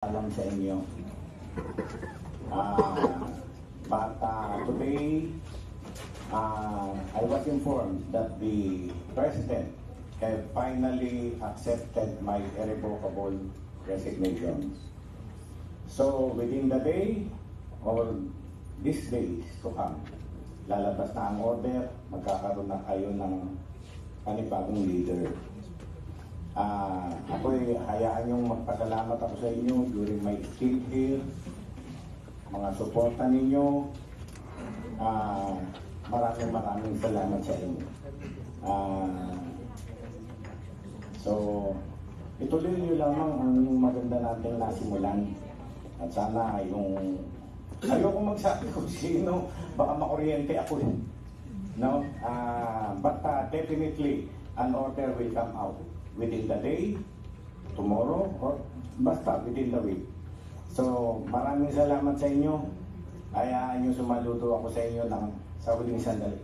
Alam sa inyo. Today, I was informed that the President have finally accepted my irrevocable resignation. So, within the day, or these days to come, lalabas na ang order, magkakaroon na kayo ng panibagong leader. Ako'y hayaan niyong magpasalamat ako sa inyo during my stint here, mga suporta ninyo. Maraming salamat sa inyo. So, ituloy niyo lamang ang maganda natin nasimulan. At sana yung ayoko magsabi kung sino, baka makuryente ako rin. No? But definitely, an order will come out within the day, tomorrow, or basta within the week. So, maraming salamat sa inyo. Hayaan nyo sumaludo ako sa inyo sa huling sandali.